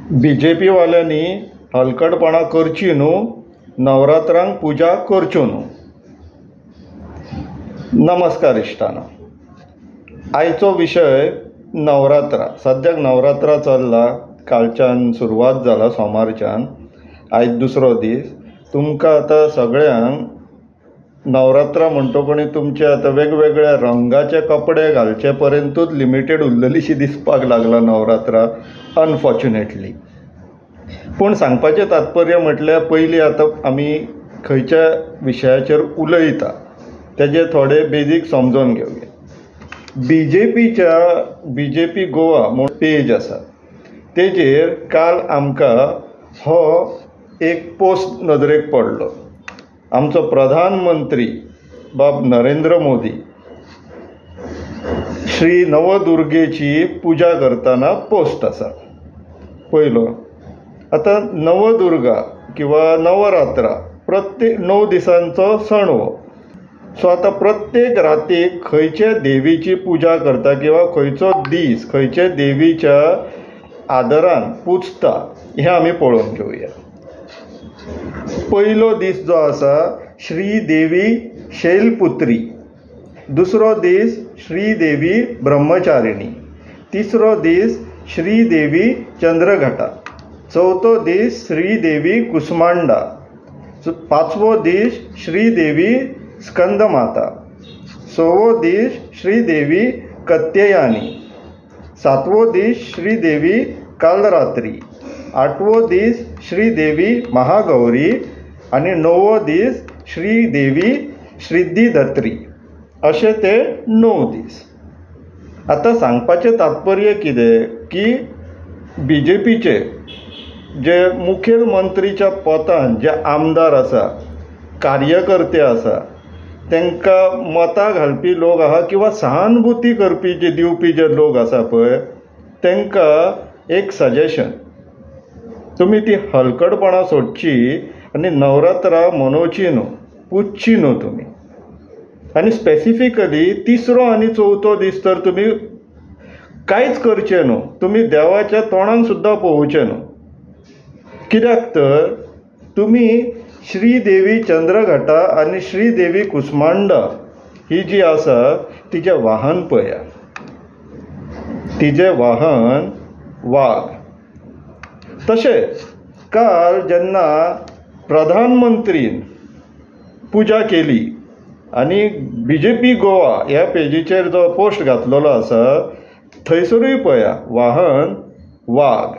BJP वाल्यांनी हलकटपणा करची न्हू, नवरात्रांक पुजा करच्यो न्हू. नमस्कार इश्टानो. आयचो विशय नवरात्रा. सद्याक नवरात्रा चल्ला, कालच्यान सुरवात जाला सोमारच्यान. आयज दुसरो दीस. तुमकां आतां सगळ्यांक नवरात्रा म्हणटकूच तुमचे आतां वेगवेगळ्या रंगाचे कपडे घालचे पर्यंतूच लिमिटेड उरलेलीशी दिसपाक लागला नवरात्रा, अनफॉर्च्युनेटली. पूण सांगपाचें तात्पर्य म्हटल्यार पयलीं आतां आमी खंयच्या विशयाचेर उलयता तेजे थोडे बेजीक समजून घेवया. BJP गोवा म्हूण पेज आसा, तेजेर काल आमकां हो एक पोस्ट नदरेक पडलो. आमचो प्रधानमंत्री बाब नरेंद्र मोदी श्री नवदुर्गेची पुजा करतना पोस्ट आसा. पयलो, आतां नवदुर्गा किंवा नवरात्रा प्रत्येक 9 दिसांचो सण हो. सो आतां प्रत्येक रातीक खंयचे देवीची पुजा करता किंवा खंयचो दीस खंयचे देवीच्या आदरान पुजता हें आमी पळोवन घेवया. पयलो दीस जो आसा श्रीदेवी शैलपुत्री, दुसरो दीस श्रीदेवी ब्रह्मचारिणी, तिसरो दीस श्रीदेवी चंद्रघटा, चौथो दीस श्रीदेवी कुसमांडा, पांचवो दीस श्रीदेवी स्कंदमाता, सवो दीस श्रीदेवी कत्यायानी, सातवो दीस श्रीदेवी कालरात्री, आठवो दीस श्रीदेवी महागौरी आनी 9वो दीस श्रीदेवी श्रीद्धिदत्री. अशे ते 9 दीस. आतां सांगपाचें तात्पर्य कितें की BJPचे जे मुखेलमंत्रीच्या पोतान जे आमदार आसा, कार्यकर्ते आसा, तांकां मतां घालपी लोक आहा किंवा सहानुभुती करपी जे दिवपी जे लोक आसा पळय, तांकां एक सजेशन, तुमी ती हलकटपणां सोडची आनी नवरात्रा मनोवची न्हू, पुजची न्हू तुमी. आनी स्पेसिफिकली तिसरो आनी चवथो दीस तर तुमी कांयच करचें न्हू. तुमी देवाच्या तोंडान सुद्दां पळोवचें न्हू. कित्याक तर तुमी श्रीदेवी चंद्रघटा आनी श्रीदेवी कुसमांडा ही जी आसा तिचें वाहन पळया. तिचें वाहन वाघ. तशेंच काल जेन्ना प्रधानमंत्रीन पुजा केली आनी BJP गोवा ह्या पेजीचेर जो पोस्ट घातलेलो आसा थंयसरूय पळया, वाहन वाघ.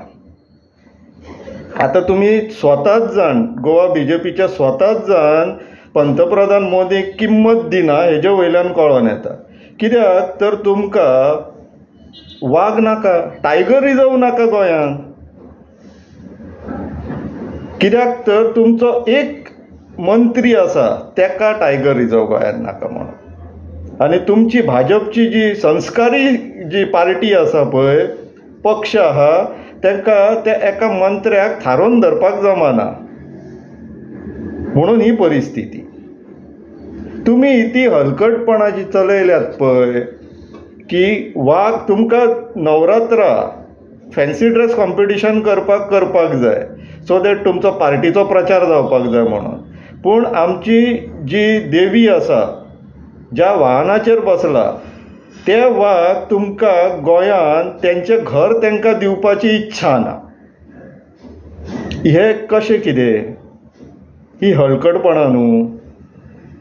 आतां तुमी स्वताच जाण, गोवा BJPच्या स्वताच जाण पंतप्रधान मोदीक किंमत दिना हेजे वयल्यान कळोन येता. कित्याक तर तुमकां वाघ नाका, टायगर रिजर्व नाका गोंयांत. कित्याक तर तुमचो एक मंत्री आसा तेका टायगर रिजर्व गोंयांत नाका म्हणून. आनी तुमची भाजपची जी संस्कारी जी पार्टी आसा पळय, पक्ष आहा, तांकां त्या एका मंत्र्याक थारोवन धरपाक जमना. म्हणून ही परिस्थिती. तुमी ती हलकटपणां जी चलयल्यात पळय की वाघ, तुमकां नवरात्रा फॅन्सी ड्रेस कॉम्पिटिशन करपाक जाय सो दॅट तुमचो पार्टीचो प्रचार जावपाक जाय म्हणून. पूण आमची जी देवी आसा, ज्या वाहनाचेर बसला, ते वाघ तुमकां गोंयांत तेंचें घर तांकां दिवपाची इच्छा ना. हे कशें कितें? ही हलकटपणां न्हू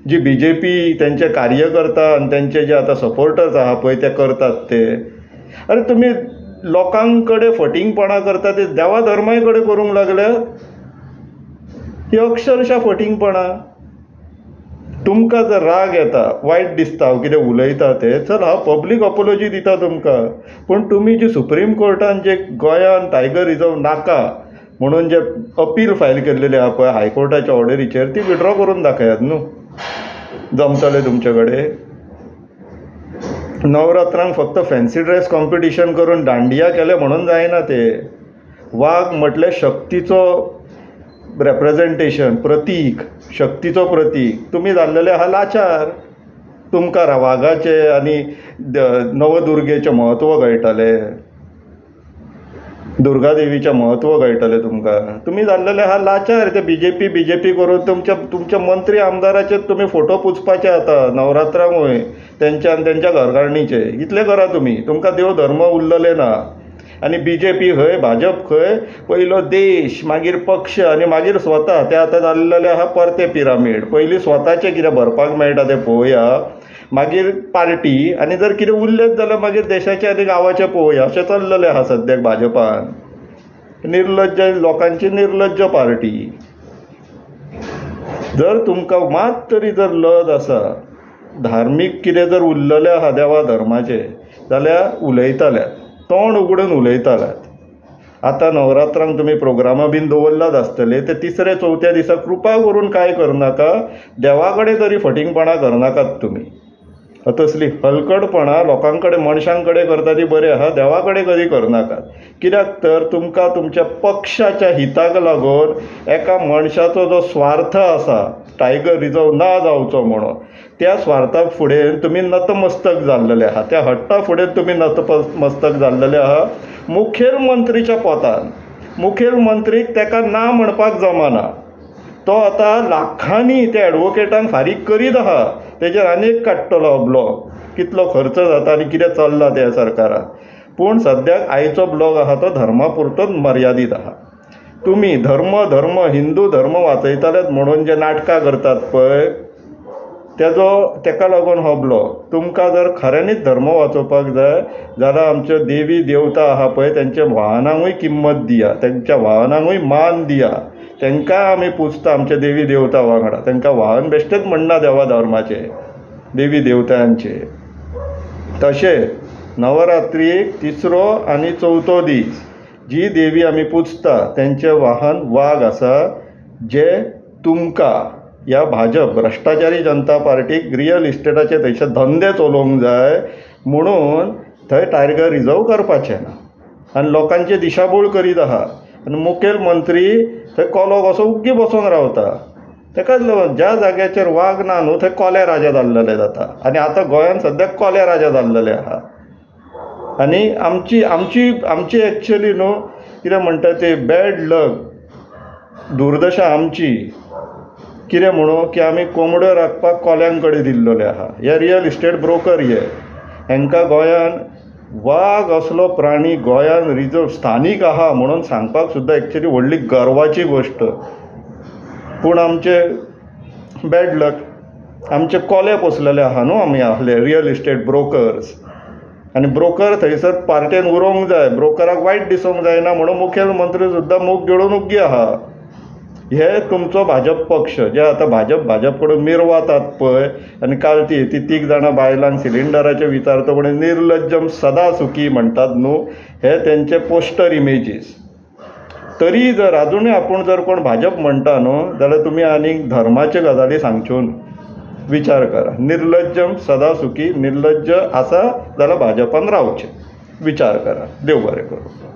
जी BJP तेंचे कार्यकर्ता आनी तेंचे जे आतां सपोर्टर्स आहा पळय ते करतात ते. अरे तुमी लोकांक कडेन फटिंगपणां करता ते देवा धर्माय कडेन करूंक लागल्या. ही अक्षरशा फटिंगपणां. तुमकां जर राग येता, वायट दिसता हांव कितें उलयता तें, चल हांव पब्लीक अपॉलॉजी दिता तुमकां. पूण तुमी जी सुप्रीम कोर्टान जे गोंयांत टायगर रिजर्व नाका म्हणून जे अपील फायल केल्लेली आहा पळय हायकोर्टाच्या ऑर्डरीचेर, ती विड्रॉ करून दाखयात न्हू. जमतलें तुमचे कडेन? नवरात्रांक फक्त फॅन्सी ड्रेस कॉम्पिटिशन करून दांडिया केले म्हणून जायना ते. वाघ म्हटल्यार शक्तीचो रेप्रेझेंटेशन, प्रतीक, शक्तीचो प्रतीक. तुमी जाल्लेले आहा लाचार. तुमकां वाघाचें आनी नवदुर्गेचें म्हत्व कळटलें. दुर्गा देवीचें म्हत्व कळटलें तुमकां. तुमी जाल्लेले आहा लाचार. ते बीजेपी करून तुमच्या मंत्री आमदाराचे तुमी फोटो पुजपाचे आता नवरात्रांकूय तेंच्या आनी तेंच्या घरकारणीचे. इतलें करा तुमी. तुमकां देव धर्म उरलेले ना. आनी बीजेपी खंय, भाजप खंय, पयलो देश, मागीर पक्ष आनी मागीर स्वता. ते आतां जाल्लेले आहा परते पिरामीड. पयलीं स्वताचें कितें भरपाक मेळटा तें पळोवया, मागीर पार्टी, आनी जर कितें उरलेंच जाल्यार मागीर देशाचें आनी गांवाचें पळोवया. अशें चल्लेलें आहा सद्याक भाजपान. निर्लज्ज लोकांची निर्लज्ज पार्टी. जर तुमकां मात तरी जर लज आसा, धार्मीक कितें जर उरलेलें आहा देवा धर्माचें, जाल्यार उलयताल्यात, तोंड उगडून उलयताल्यात. आतां नवरात्रांक तुमी प्रोग्रामां बीन दवरलात आसतले. ते तिसरे चवथ्या दिसा कृपा करून काय करनाका, देवा कडेन तरी फटिंगपणां करनाकात तुमी. तसली हलकटपणां लोकां कडेन मनशां कडेन करता ती बरें आहा, देवा कडेन कधी करनाकात. कित्याक तर तुमकां तुमच्या पक्षाच्या हिताक लागून एका मनशाचो जो स्वार्थ आसा, टायगर रिजर्व ना जावचो म्हणून, त्या स्वार्थाक फुडें तुमी नतमस्तक जाल्लेले आहा. त्या हट्टा फुडें तुमी नतमस्तक जाल्लेले आहा. मुखेलमंत्रीच्या पोतान मुखेलमंत्रीक तेका ना म्हणपाक जमना. तो आतां लाखांनी त्या एडवोकेटांक फारीक करीत आहा. तेजेर आनीक काडटलो ब्लॉग, कितलो खर्च जाता आनी कितें चल्ला त्या सरकाराक. पूण सद्याक आयचो ब्लॉग आहा तो धर्मा पुरतोच मर्यादीत आहा. तुमी धर्म हिंदू धर्म वाचयतालेत म्हणून जे नाटकां करतात पळय, तेका लागून हो ब्लॉग. तुमकां जर खऱ्यांनीच धर्म वाचोवपाक जाय जाल्यार आमच्यो देवी देवता आहा पळय तेंच्या वाहनांकूय किंमत दिया, तेंच्या वाहनांकूय मान दिया. तेंकां आमी पुजता आमच्या देवी देवता वांगडा. तेंकां वाहन बेश्टेच म्हणना देवा धर्माचे, देवी देवतांचे. तशें नवरात्रीक तिसरो आनी चवथो दीस जी देवी आमी पुजता तेंचें वाहन वाघ आसा, जे तुमकां ह्या भाजप भ्रश्टाचारी जनता पार्टीक रियल इस्टेटाचे थंयचे धंदे चलोवंक जाय म्हणून थंय टायगर रिजर्व करपाचें ना. आनी लोकांची दिशाभूल करीत आहा. आनी मुखेलमंत्री थंय कोलो कसो उग्गी बसून रावता. तेकाच लागून ज्या जाग्याचेर वाघ ना न्हू थंय कोले राजा जाल्लेले जाता. आनी आतां गोंयांत सद्याक कोले राजा जाल्लेले आहा. आनी आमची एक्चुअली न्हू कितें म्हणटा ते बॅड लक, दुर्दशा आमची. कितें म्हणून की आमी कोंबड्यो राखपाक कोल्यांक कडेन दिल्लेले आहा. हे रियल इस्टेट ब्रोकर हे. हांकां गोंयान वाघ असलो प्राणी गोंयान रिजर्व स्थानीक आहा म्हणून सांगपाक सुद्दां एक्चुअली व्हडली गर्वाची गोश्ट. पूण आमचे बॅड लक, आमचे कोले पोसलेले आहा न्हू आमी आहले रियल इस्टेट ब्रोकर्स. आनी ब्रोकर थंयसर पार्टेन उरोवंक जाय, ब्रोकराक वायट दिसूंक जायना म्हणून मुखेलमंत्री सुद्दां मूग गिळून उग्गी आहा. हे तुमचो भाजप पक्ष जे आतां भाजप कडून मिरवातात पळय. आनी काल ती तीग जाणां बायलांक सिलिंडराचें विचारता म्हण निर्लज्जम सदा सुखी म्हणटात न्हू, हे तेंचे पोस्टर इमेजीस. तरी जर आजुनूय आपूण जर कोण भाजप म्हणटा न्हू जाल्यार तुमी आनीक धर्माच्यो गजाली सांगच्यो न्हू. विचार करा. निर्लज्जम सदा सुखी, निर्लज्ज आसा जाल्यार भाजपान रावचें. विचार करा. देव बरें करूं.